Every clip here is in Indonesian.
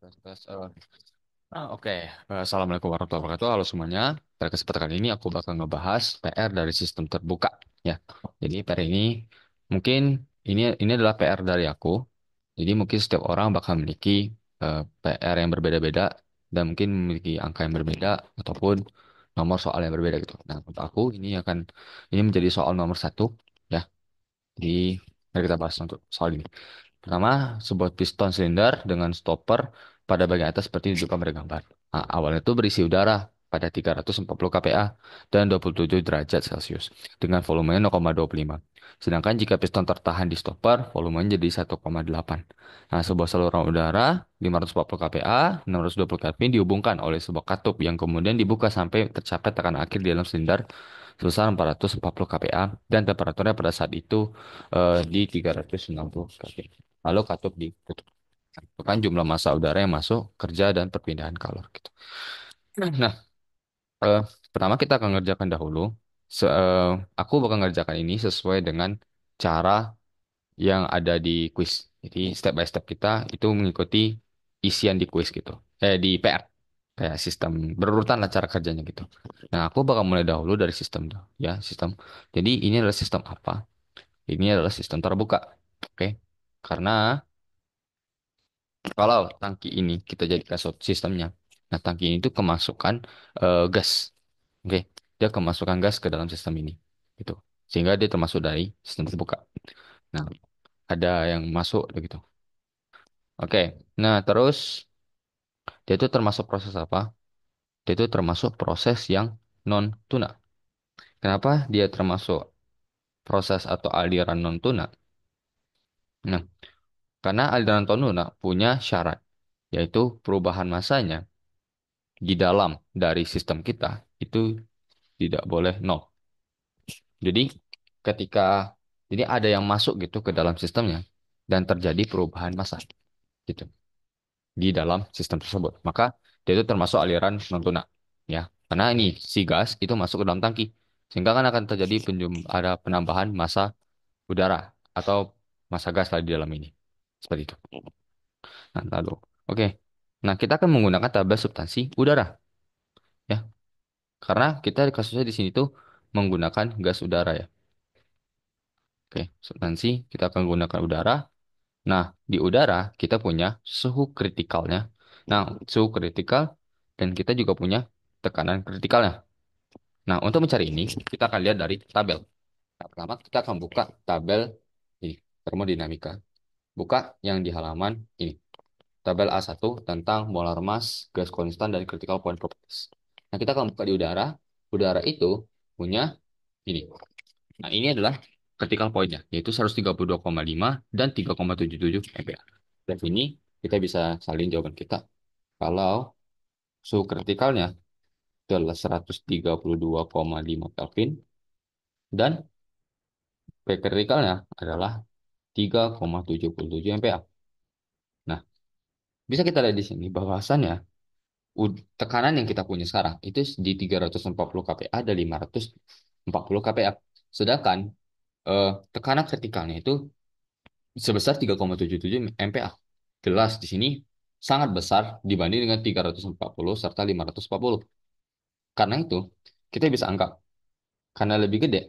Tes, tes, oke. Assalamualaikum warahmatullahi wabarakatuh. Halo semuanya. Pada kesempatan kali ini aku bakal ngebahas PR dari sistem terbuka. Ya. Jadi PR ini mungkin ini adalah PR dari aku. Jadi mungkin setiap orang bakal memiliki PR yang berbeda-beda dan mungkin memiliki angka yang berbeda ataupun nomor soal yang berbeda gitu. Nah, untuk aku ini menjadi soal nomor satu. Ya. Jadi mari kita bahas untuk soal ini. Pertama, sebuah piston silinder dengan stopper pada bagian atas seperti di gambar gambar. Nah, awalnya itu berisi udara pada 340 kPa dan 27 derajat Celcius dengan volumenya 0,25. Sedangkan jika piston tertahan di stopper, volumenya jadi 1,8. Nah, sebuah saluran udara 540 kPa, 620 Kelvin dihubungkan oleh sebuah katup yang kemudian dibuka sampai tercapai tekanan akhir di dalam silinder sebesar 440 kPa dan temperaturnya pada saat itu di 360 Kelvin. Lalu katup ditutup. Itu kan jumlah massa udara yang masuk, kerja, dan perpindahan kalor gitu. Nah, eh, pertama kita akan ngerjakan dahulu. Aku bakal ngerjakan ini sesuai dengan cara yang ada di quiz. Jadi step by step kita itu mengikuti isian di quiz gitu. Di PR. Kayak sistem berurutan lah cara kerjanya gitu. Nah, aku bakal mulai dahulu dari sistem ya, sistem. Jadi ini adalah sistem apa? Ini adalah sistem terbuka. Oke. Karena kalau tangki ini kita jadikan sistemnya, nah tangki ini tuh kemasukan gas, oke, dia kemasukan gas ke dalam sistem ini, gitu, sehingga dia termasuk dari sistem terbuka. Nah, ada yang masuk gitu. Oke, nah terus dia itu termasuk proses apa? Dia itu termasuk proses yang non tuna. Kenapa dia termasuk proses atau aliran non tuna? Nah, karena aliran non tuna punya syarat, yaitu perubahan masanya di dalam dari sistem kita itu tidak boleh nol. Jadi ketika jadi ada yang masuk gitu ke dalam sistemnya dan terjadi perubahan massa gitu di dalam sistem tersebut, maka dia itu termasuk aliran non tuna ya. Karena ini si gas itu masuk ke dalam tangki sehingga kan akan terjadi ada penambahan massa udara atau massa gas lah di dalam ini. Seperti itu. Nah, lalu oke. Nah, kita akan menggunakan tabel substansi udara ya. Karena kita kasusnya di sini tuh menggunakan gas udara ya. Oke, substansi kita akan gunakan udara. Nah, di udara kita punya suhu kritikalnya. Nah, suhu kritikal dan kita juga punya tekanan kritikalnya. Nah, untuk mencari ini, kita akan lihat dari tabel. Nah, pertama, kita akan buka tabel ini, termodinamika. Buka yang di halaman ini. Tabel A1 tentang molar mass, gas konstan, dan critical point properties. Nah, kita akan buka di udara. Udara itu punya ini. Nah, ini adalah critical point-nya, yaitu 132,5 dan 3,77 MPa. Dan ini kita bisa salin jawaban kita. Kalau suhu kritikalnya adalah 132,5 Kelvin dan P kritikalnya adalah 3,77 MPa. Nah, bisa kita lihat di sini bahwasannya tekanan yang kita punya sekarang itu di 340 kPa dan 540 kPa. Sedangkan tekanan kritikalnya itu sebesar 3,77 MPa. Jelas di sini sangat besar dibanding dengan 340 serta 540. Karena itu, kita bisa anggap karena lebih gede,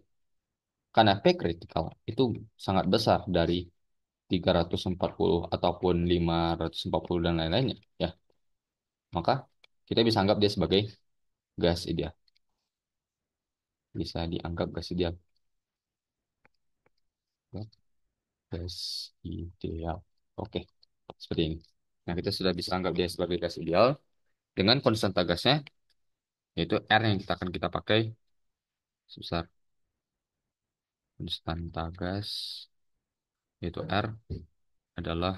karena P kritikal itu sangat besar dari 340 ataupun 540 dan lain-lainnya, ya. Maka kita bisa anggap dia sebagai gas ideal. Bisa dianggap gas ideal. Ya, gas ideal. Oke, seperti ini. Nah, kita sudah bisa anggap dia sebagai gas ideal dengan konstanta gasnya yaitu R yang kita pakai sebesar konstanta gas yaitu R adalah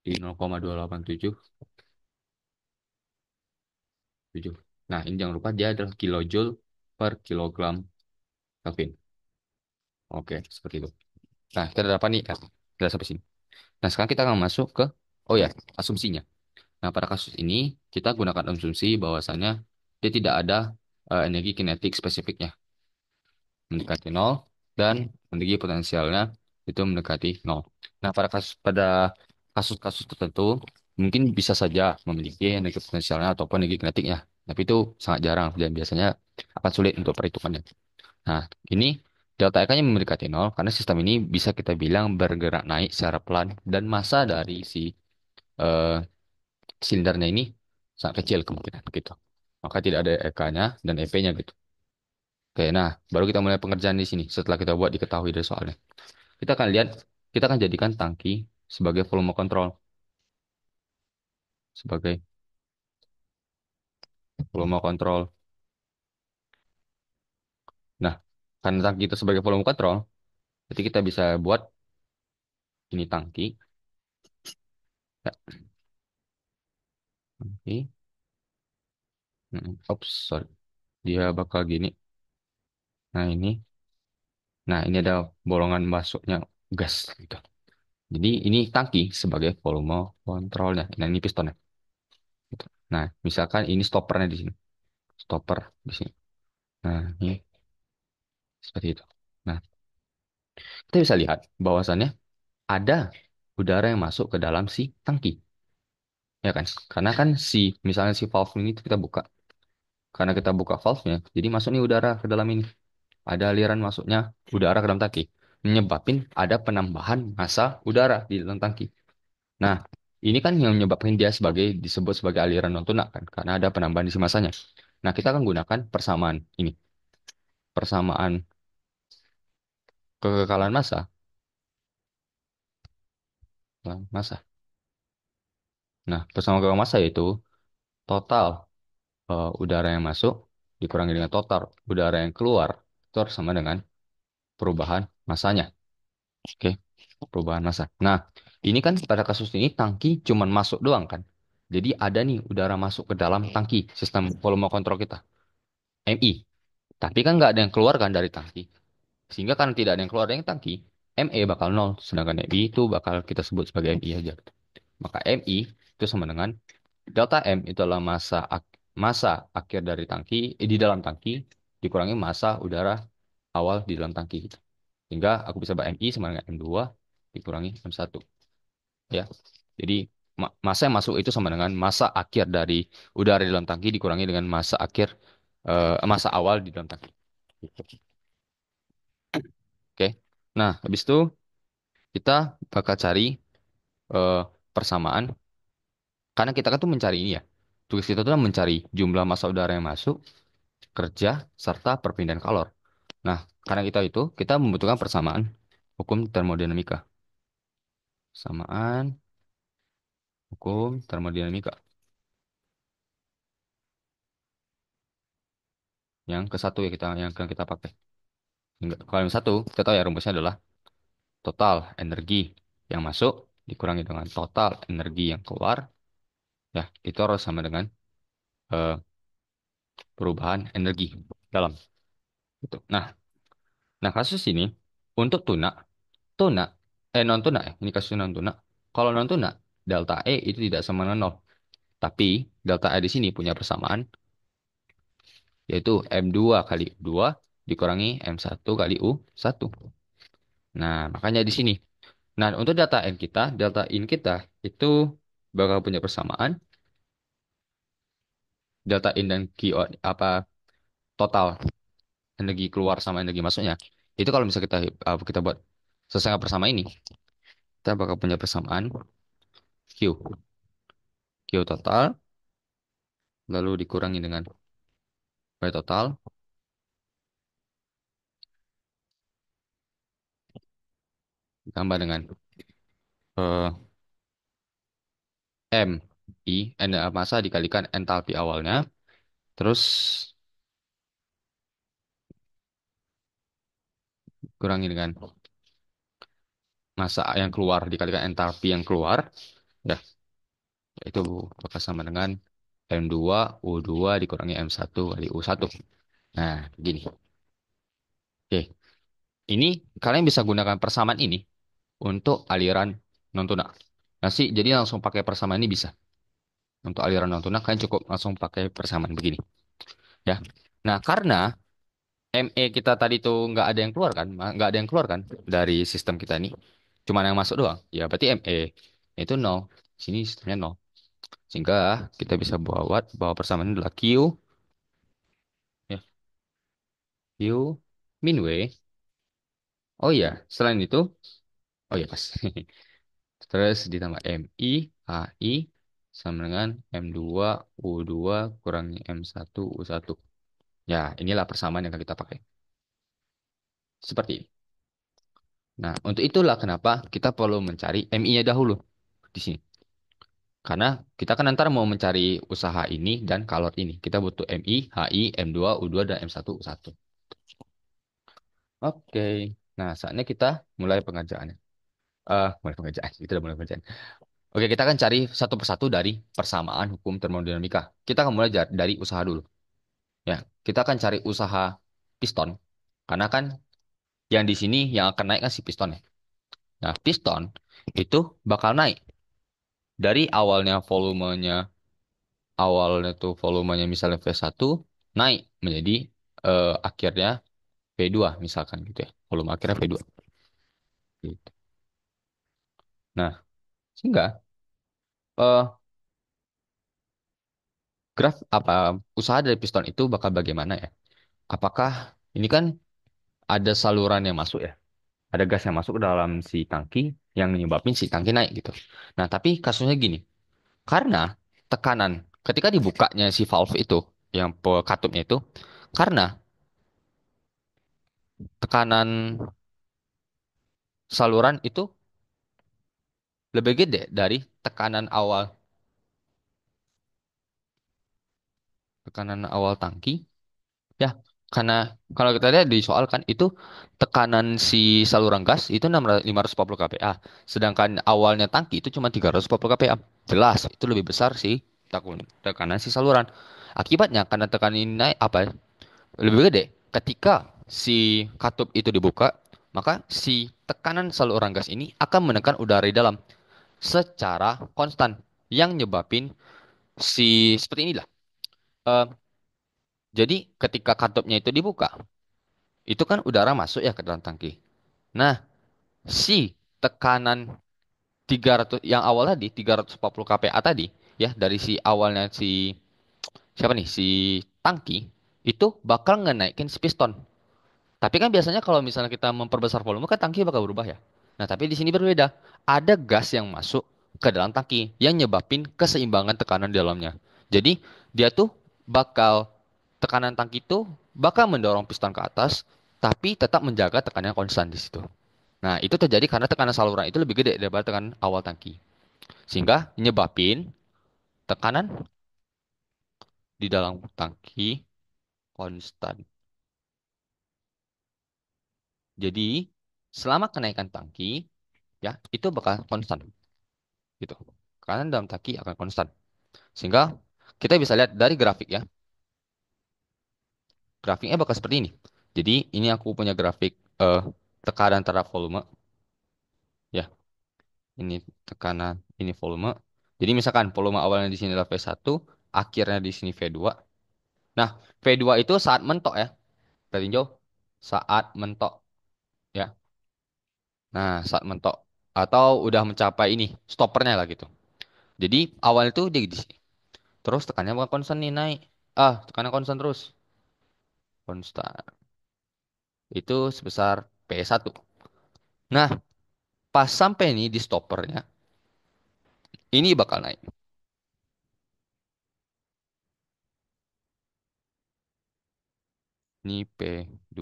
di 0,2877. Nah, ini jangan lupa dia adalah kilojoule per kilogram Kelvin. Oke, seperti itu. Nah, kita dapat nih R. Kita sampai sini. Nah, sekarang kita akan masuk ke oh ya, asumsinya. Nah, pada kasus ini kita gunakan asumsi bahwasannya dia tidak ada energi kinetik spesifiknya mendekati nol dan energi potensialnya itu mendekati nol. Nah, pada kasus-kasus tertentu mungkin bisa saja memiliki energi potensialnya ataupun energi kinetiknya. Tapi itu sangat jarang dan biasanya akan sulit untuk perhitungannya. Nah, ini delta EK-nya mendekati nol karena sistem ini bisa kita bilang bergerak naik secara pelan dan massa dari si eh, silindernya ini sangat kecil kemungkinan gitu. Maka tidak ada EK-nya dan EP-nya gitu. Oke, nah baru kita mulai pengerjaan di sini setelah kita buat diketahui dari soalnya. Kita akan lihat, kita akan jadikan tangki sebagai volume kontrol, sebagai volume kontrol. Nah, karena tangki itu sebagai volume kontrol, jadi kita bisa buat ini tangki. Ya, tangki. Oops, sorry. Dia bakal gini. Nah, ini. Nah, ini ada bolongan masuknya gas gitu. Jadi ini tangki sebagai volume kontrolnya. Nah, ini pistonnya. Gitu. Nah, misalkan ini stoppernya di sini. Stopper di sini. Nah, ini seperti itu. Nah, kita bisa lihat bahwasannya ada udara yang masuk ke dalam si tangki. Ya kan? Karena kan si, misalnya si valve ini kita buka. Karena kita buka valve-nya, jadi masuk nih udara ke dalam ini. Ada aliran masuknya udara ke dalam tangki. Menyebabkan ada penambahan massa udara di dalam tangki. Nah, ini kan yang menyebabkan dia sebagai disebut sebagai aliran non tunak kan, karena ada penambahan di si massanya. Nah, kita akan gunakan persamaan ini, persamaan kekekalan massa, massa. Nah, persamaan kekekalan massa yaitu total udara yang masuk dikurangi dengan total udara yang keluar itu harus sama dengan perubahan massanya. Oke, perubahan massa. Nah, ini kan pada kasus ini tangki cuman masuk doang kan. Jadi ada nih udara masuk ke dalam tangki sistem volume kontrol kita, MI. Tapi kan nggak ada yang keluar kan dari tangki. Sehingga karena tidak ada yang keluar dari tangki, ME bakal nol. Sedangkan MI itu bakal kita sebut sebagai MI aja. Maka MI itu sama dengan delta M itu adalah massa akhir dari tangki, di dalam tangki, dikurangi massa udara awal di dalam tangki. Sehingga aku bisa buat MI sama dengan M2 dikurangi M1. Ya. Jadi massa yang masuk itu sama dengan massa akhir dari udara di dalam tangki dikurangi dengan massa akhir massa awal di dalam tangki. Oke. Nah, habis itu kita bakal cari eh, persamaan karena kita kan tuh mencari ini ya. Tugas kita tuh mencari jumlah massa udara yang masuk, kerja, serta perpindahan kalor. Nah, karena kita membutuhkan persamaan hukum termodinamika. Persamaan hukum termodinamika. Yang ke satu ya yang akan kita pakai. Kalau yang satu, kita tahu ya rumusnya adalah total energi yang masuk dikurangi dengan total energi yang keluar. Ya, itu harus sama dengan eh, perubahan energi dalam. Gitu. Nah, kasus ini untuk tuna, non tuna ya, ini kasus non tuna. Kalau non tuna, delta E itu tidak sama dengan nol. Tapi delta E di sini punya persamaan, yaitu M2 kali U2 dikurangi M1 kali U1. Nah, makanya di sini. Nah, untuk delta in kita itu bakal punya persamaan delta in dan Q apa total energi keluar sama energi masuknya. Itu kalau misalnya kita buat sesama bersama ini, kita bakal punya persamaan Q. Q total lalu dikurangi dengan Y total ditambah dengan eh, M I massa dikalikan entalpi awalnya terus kurangi dengan massa yang keluar dikalikan entalpi yang keluar ya itu bakal sama dengan M2 U2 dikurangi M1 kali U1. Nah, gini. Oke, ini kalian bisa gunakan persamaan ini untuk aliran non tuna. Nah sih, jadi langsung pakai persamaan ini bisa. Untuk aliran non tuna kalian cukup langsung pakai persamaan begini. Ya. Nah, karena ME kita tadi tuh nggak ada yang keluar kan, nggak ada yang keluar kan dari sistem kita ini, cuma yang masuk doang. Ya berarti ME itu nol. Sini sistemnya nol. Sehingga kita bisa buat bahwa persamaan adalah Q, ya, Q min W. Oh iya, selain itu, oh iya pas. Terus ditambah MI, HI sama dengan M2, U2 kurangi M1, U1. Ya, inilah persamaan yang akan kita pakai. Seperti ini. Nah, untuk itulah kenapa kita perlu mencari MI-nya dahulu di sini. Karena kita kan antara mau mencari usaha ini dan kalor ini. Kita butuh MI, HI, M2, U2, dan M1, U1. Oke. Nah, saatnya kita mulai pengerjaannya. Mulai pengerjaan. Kita udah mulai pengerjaan. Oke, kita akan cari satu persatu dari persamaan hukum termodinamika. Kita akan mulai dari usaha dulu. Ya, kita akan cari usaha piston. Karena kan yang di sini yang akan naik kan si piston ya. Nah, piston itu bakal naik dari awalnya misalnya V1 naik menjadi akhirnya V2 misalkan gitu ya. Volume akhirnya V2. Gitu. Nah, sehingga eh, graf apa usaha dari piston itu bakal bagaimana ya? Apakah ini kan ada saluran yang masuk ya? Ada gas yang masuk ke dalam si tangki yang menyebabkan si tangki naik gitu. Nah, tapi kasusnya gini, karena tekanan ketika dibukanya si valve itu yang katupnya itu karena tekanan saluran itu lebih gede dari tekanan awal tangki ya. Karena kalau kita lihat di soal kan itu tekanan si saluran gas itu 540 kPa, sedangkan awalnya tangki itu cuma 340 kPa. Jelas itu lebih besar sih tekanan si saluran. Akibatnya karena tekanan ini naik apa lebih gede ketika si katup itu dibuka, maka si tekanan saluran gas ini akan menekan udara di dalam secara konstan yang nyebabin si seperti inilah. Eh, jadi ketika katupnya itu dibuka, itu kan udara masuk ya ke dalam tangki. Nah, si tekanan 300 yang awal tadi 340 kPa tadi ya dari si awalnya si siapa nih si tangki itu bakal ngenaikin si piston. Tapi kan biasanya kalau misalnya kita memperbesar volume kan tangki bakal berubah ya. Nah, tapi di sini berbeda. Ada gas yang masuk ke dalam tangki yang nyebabin keseimbangan tekanan di dalamnya. Jadi, dia tuh bakal tekanan tangki itu bakal mendorong piston ke atas, tapi tetap menjaga tekanan konstan di situ. Nah, itu terjadi karena tekanan saluran itu lebih gede daripada tekanan awal tangki. Sehingga nyebabin tekanan di dalam tangki konstan. Jadi, selama kenaikan tangki, ya, itu bakal konstan. Gitu. Karena dalam taki akan konstan. Sehingga kita bisa lihat dari grafik ya. Grafiknya bakal seperti ini. Jadi ini aku punya grafik tekanan terhadap volume ya. Ini tekanan, ini volume. Jadi misalkan volume awalnya di sini adalah V1, akhirnya di sini V2. Nah, V2 itu saat mentok ya. Kita tinjau saat mentok ya. Nah, saat mentok atau udah mencapai ini stoppernya lah gitu. Jadi awal itu dia di sini. Terus tekanannya bakal konstan nih naik. Tekanan konstan terus. Konstan. Itu sebesar P1. Nah, pas sampai nih di stoppernya, ini bakal naik. Ini P2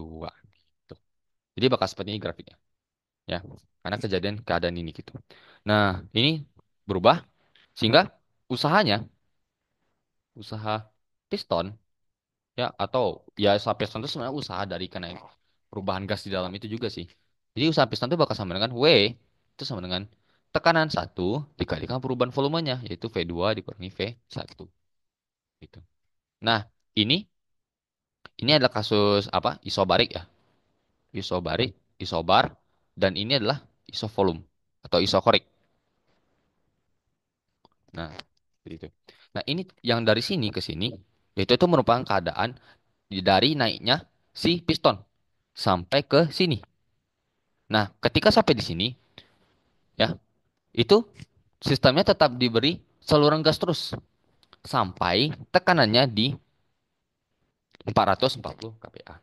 gitu. Jadi bakal seperti ini grafiknya, ya. Karena kejadian keadaan ini gitu. Nah, ini berubah sehingga usahanya, usaha piston ya atau ya usaha piston itu sebenarnya usaha dari karena perubahan gas di dalam itu juga sih. Jadi usaha piston itu bakal sama dengan W itu sama dengan tekanan satu dikalikan perubahan volumenya yaitu V2 dikurangi V1 gitu. Nah, ini ini adalah kasus apa? Isobarik ya. Isobarik, isobar, dan ini adalah isovolume atau isokorik. Nah, itu. Nah, ini yang dari sini ke sini, yaitu itu merupakan keadaan dari naiknya si piston sampai ke sini. Nah, ketika sampai di sini, ya, itu sistemnya tetap diberi saluran gas terus sampai tekanannya di 440 kPa.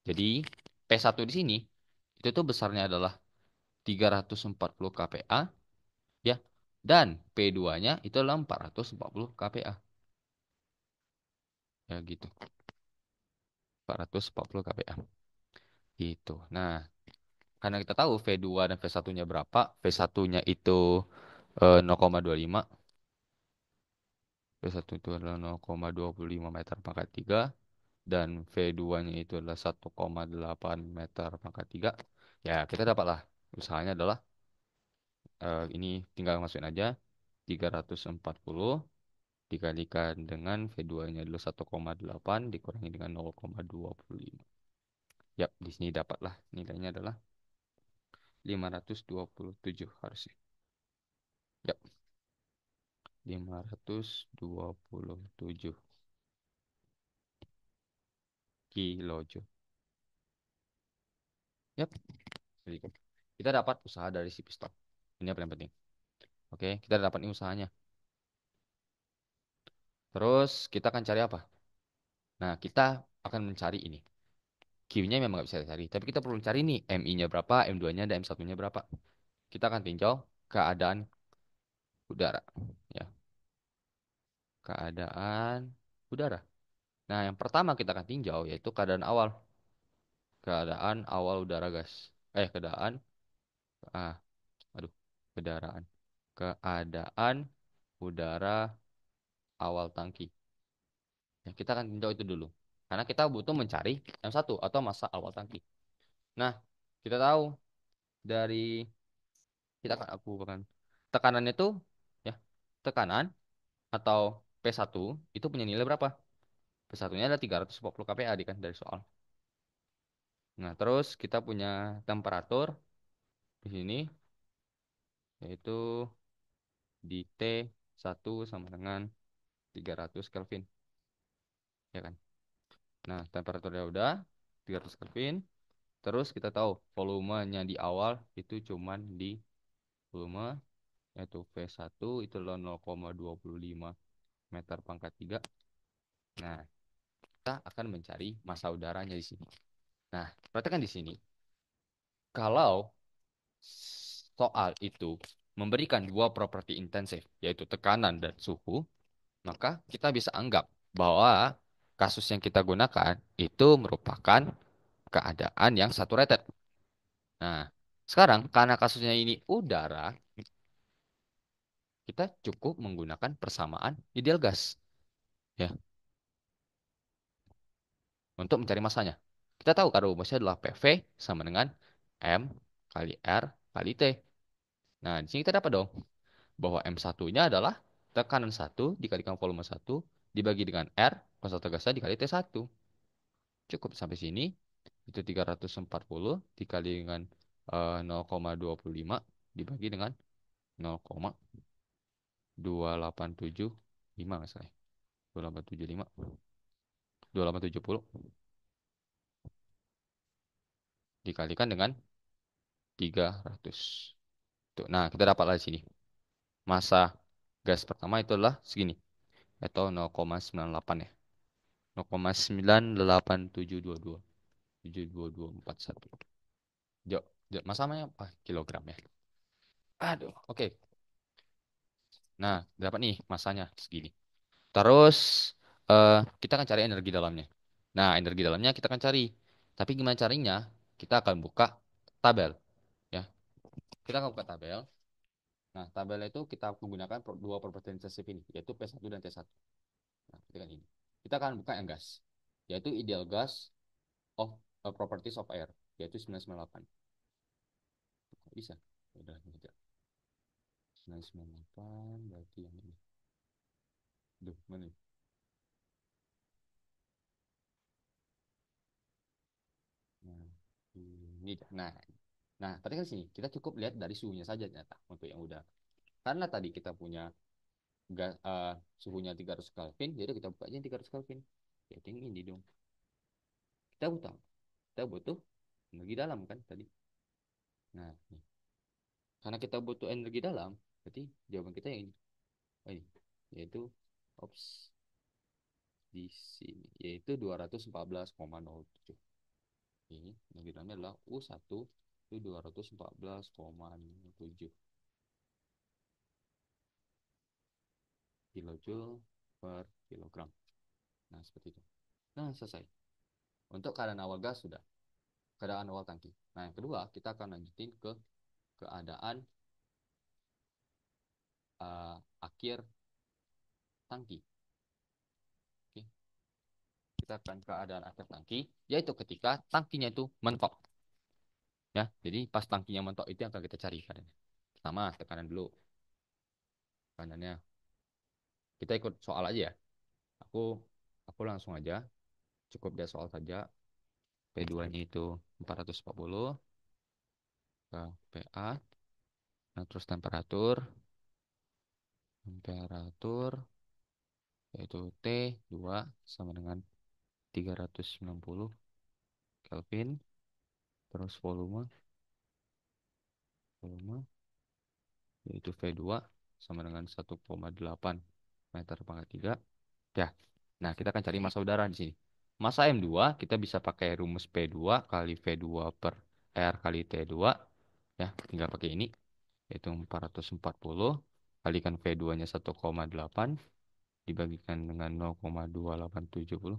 Jadi P1 di sini itu tuh besarnya adalah 340 kPa ya. Dan P2-nya itu adalah 440 kPa. Ya gitu. 440 kPa. Gitu. Nah, karena kita tahu V2 dan V1-nya berapa, V1-nya itu 0,25, V1 itu adalah 0,25 meter pangkat 3, dan V2-nya itu adalah 1,8 meter pangkat 3. Ya, kita dapatlah. Usahanya adalah ini tinggal masukin aja 340 dikalikan dengan V2-nya dulu 1,8 dikurangi dengan 0,25. Yap, di sini dapatlah nilainya adalah 527 harusnya. Yap, 527 kilojoule. Yap, jadi kita dapat usaha dari si piston. Ini yang paling penting. Oke, kita dapat ini usahanya. Terus kita akan cari apa? Nah, kita akan mencari ini. Q-nya memang nggak bisa cari, tapi kita perlu cari nih MI-nya berapa, M2-nya dan M1-nya berapa. Kita akan tinjau keadaan udara. Ya, keadaan udara. Nah, yang pertama kita akan tinjau yaitu keadaan awal. Keadaan awal udara gas. Keadaan ah, aduh, kendaraan. Keadaan udara awal tangki. Ya, kita akan tinjau itu dulu. Karena kita butuh mencari M1 atau massa awal tangki. Nah, kita tahu dari kita akan aku akan tekanannya itu ya, tekanan atau P1 itu punya nilai berapa? P1-nya ada 340 kPa kan dari soal. Nah, terus kita punya temperatur di sini yaitu di T1 sama dengan 300 Kelvin, ya kan? Nah, temperaturnya udah 300 Kelvin. Terus kita tahu volumenya di awal itu cuman di volume yaitu V1 itu adalah 0,25 meter pangkat 3. Nah, kita akan mencari massa udaranya di sini. Nah, perhatikan di sini. Kalau soal itu memberikan dua properti intensif, yaitu tekanan dan suhu, maka kita bisa anggap bahwa kasus yang kita gunakan itu merupakan keadaan yang saturated. Nah, sekarang karena kasusnya ini udara, kita cukup menggunakan persamaan ideal gas ya untuk mencari masanya. Kita tahu kalau rumusnya adalah PV sama dengan M kali R kali T. Nah, di sini kita dapat dong bahwa M1-nya adalah tekanan 1 dikalikan volume 1 dibagi dengan R, konstanta gasnya dikali T1. Cukup sampai sini. Itu 340 dikali dengan 0,25 dibagi dengan 0,2875 nggak salah. 2875. 2870 dikalikan dengan 300. Tuh, nah, kita dapatlah di sini. Massa gas pertama itu adalah segini. Atau 0,98 ya. 0,98722. 72241. Jo, jo, masanya apa? Kilogram ya. Aduh, oke. Nah, dapat nih masanya segini. Terus kita akan cari energi dalamnya. Nah, energi dalamnya kita akan cari. Tapi gimana caranya? Kita akan buka tabel, ya. Kita akan buka tabel. Nah, tabel itu kita menggunakan dua properti intensif ini, yaitu P1 dan T1. Nah, kita kan ini. Kita akan buka yang gas, yaitu ideal gas of properties of air, yaitu 998. Kok bisa? Udah, aja. 998 berarti yang ini. Duh, mana nih? Nah, ini. Nah, nah, tadi kan sini kita cukup lihat dari suhunya saja ternyata untuk yang udah. Karena tadi kita punya gas, suhunya 300 Kelvin, jadi kita buka aja yang 300 Kelvin. Ya, tinggi ini dong. Kita butuh, kita butuh energi dalam kan tadi. Nah, nih. Karena kita butuh energi dalam, berarti jawaban kita yang ini. ini, yaitu ops di sini, yaitu 214,07. Ini nominalnya adalah U1 itu 214,07 kilojoule per kilogram. Nah, seperti itu. Nah, selesai. Untuk keadaan awal gas sudah. Keadaan awal tangki. Nah, yang kedua, kita akan lanjutin ke keadaan akhir tangki. Oke. Kita akan keadaan akhir tangki, yaitu ketika tangkinya itu mentok. Ya, jadi pas tangkinya mentok itu yang akan kita cari keadaannya. Pertama, tekanan dulu. Tekanannya. Kita ikut soal aja ya. Aku aku langsung aja. Cukup dia soal saja. P2-nya itu 440 ke PA. Nah, terus temperatur yaitu T2 sama dengan 390 Kelvin. Terus volume yaitu V2 sama dengan 1,8 meter pangkat 3. Ya. Nah, kita akan cari massa udara di sini. Massa M2 kita bisa pakai rumus P2 kali V2 per R kali T2. Ya, tinggal pakai ini yaitu 440 kalikan V2-nya 1,8 dibagikan dengan 0,2870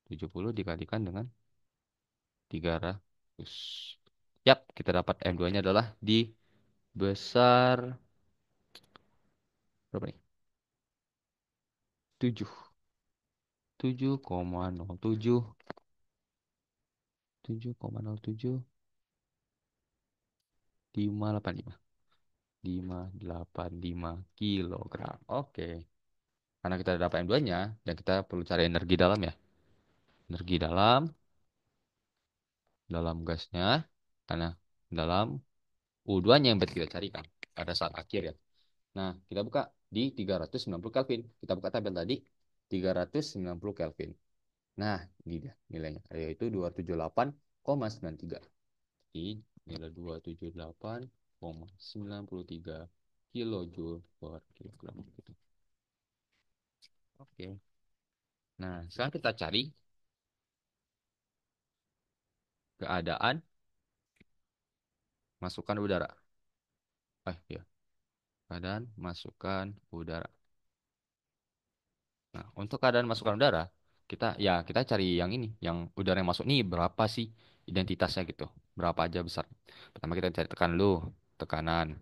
70 dikalikan dengan 300. Yap, kita dapat M2-nya adalah di besar berapa nih? 7. 7,07 7,07 585 kilogram. Oke. Karena kita dapat M2-nya dan kita perlu cari energi dalam ya. Energi dalam gasnya karena dalam U2-nya yang berarti kita carikan pada saat akhir ya. Nah, kita buka di 390 Kelvin. Kita buka tabel tadi 390 Kelvin. Nah, ini dia nilainya yaitu 278,93. Jadi nilai 278,93 kilojoule per kilogram. Oke. Nah, sekarang kita cari keadaan masukan udara. Ya, keadaan masukan udara. Nah, untuk keadaan masukan udara, kita cari yang ini, yang udara yang masuk nih berapa sih identitasnya gitu. Berapa aja besar. Pertama kita cari tekanan dulu, tekanan.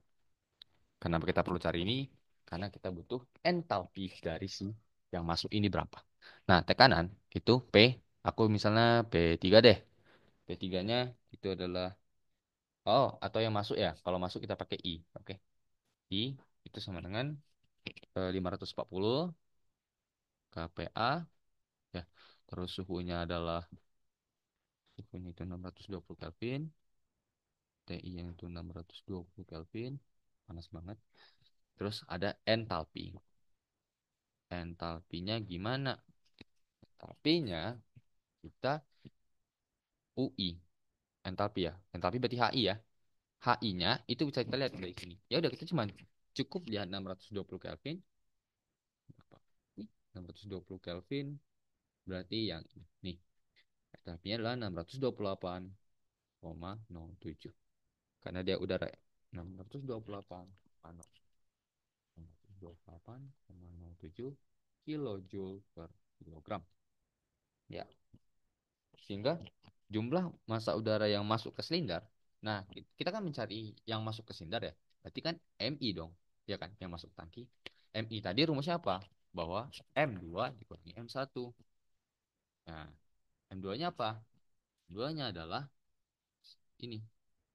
Kenapa kita perlu cari ini? Karena kita butuh entalpi dari si yang masuk ini berapa. Nah, tekanan itu aku misalnya P3 deh. P3-nya itu adalah, oh, atau yang masuk ya. Kalau masuk kita pakai I. Oke. I itu sama dengan 540 kPa ya. Terus suhunya itu 620 Kelvin. TI yang itu 620 Kelvin. Panas banget. Terus ada entalpi. Entalpinya gimana? Entalpinya kita UI. Entalpi ya. Entalpi berarti HI ya. HI-nya itu bisa kita lihat dari sini. Ya udah kita cuma cukup lihat 620 Kelvin. Berapa? Nih, 620 Kelvin berarti yang ini. Nih, entalpinya adalah 628,07. Karena dia udara ya. 628,07 kilojoule per kilogram. Ya, sehingga jumlah massa udara yang masuk ke silinder. Nah, kita kan mencari yang masuk ke silinder ya. Berarti kan MI dong. Ya kan, yang masuk tangki. MI tadi rumusnya apa? Bahwa M2 dikurangi M1. Nah, M2-nya apa? M2-nya adalah ini,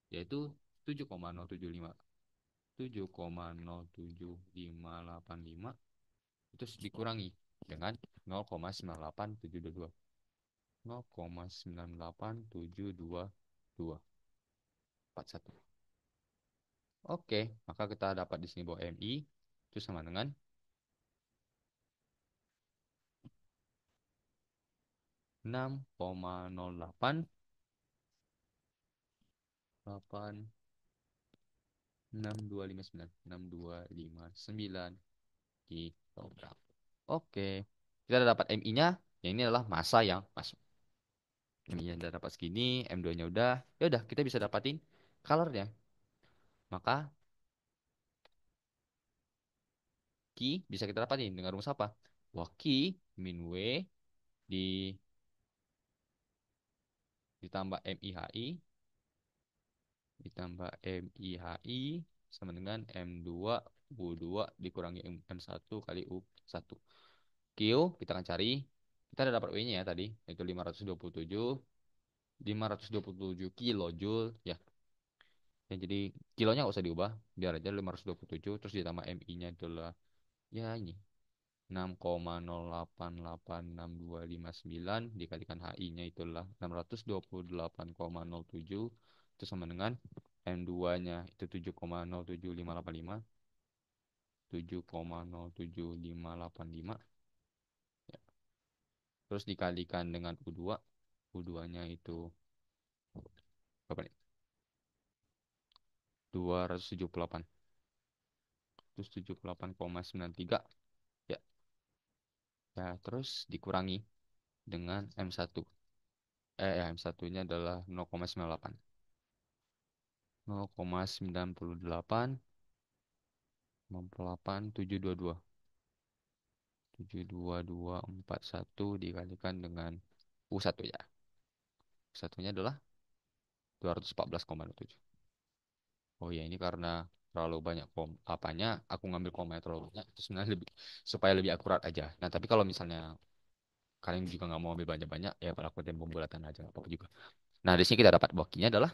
yaitu 7,075 7,07585 itu dikurangi dengan 0,98722 0,98722 41. Oke, maka kita dapat di sini bahwa MI itu sama dengan 6,08 6259 6259 kilogram. Oke. Kita udah dapat MI-nya. Yang ini adalah massa yang masuk. MI-nya udah dapat segini, M2-nya udah. Ya udah, kita bisa dapatin color-nya. Maka Q bisa kita dapatin dengan rumus apa? Wah, Q min W di ditambah MIHI ditambah MIHI sama dengan M2 U2 dikurangi M1 kali U1. Q kita akan cari. Kita udah dapat W-nya ya tadi, yaitu 527 kilojoule ya. Ya, jadi kilonya nggak usah diubah, biar aja 527 terus ditambah MI-nya adalah ya ini 6,0886259 dikalikan HI-nya itulah 628,07 itu sama dengan M2-nya itu 7,07585 7,07585 ya. Terus dikalikan dengan U2, U2-nya itu berapa nih? 278 terus 78,93 ya. Ya, terus dikurangi dengan M1. Ya, M1-nya adalah 0,98. 0,98 68 722 72241 dikalikan dengan U1 ya. U1-nya adalah 214,07. Oh ya, ini karena terlalu banyak apanya, aku ngambil koma yang terlalu banyak itu sebenarnya lebih supaya lebih akurat aja. Nah, tapi kalau misalnya kalian juga nggak mau ambil banyak-banyak, ya kalau aku pembulatan aja nggak apa-apa juga. Nah, di sini kita dapat bakinya adalah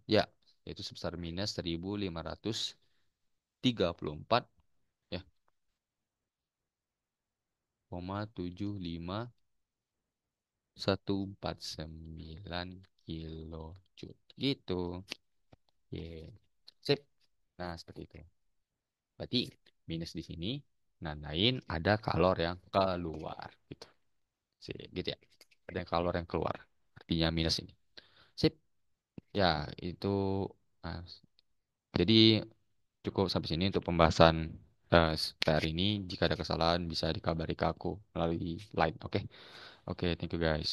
ya, yaitu sebesar minus 1534 ya, 0,75149 kilojoule gitu. Ye. Sip. Nah, seperti itu. Berarti minus di sini nandain ada kalor yang keluar gitu. Sip, gitu ya. Ada yang kalor yang keluar. Artinya minus ini. Sip. Ya, itu nah, jadi cukup sampai sini untuk pembahasan PR ini. Jika ada kesalahan bisa dikabari ke aku melalui line. Oke. Oke, thank you guys.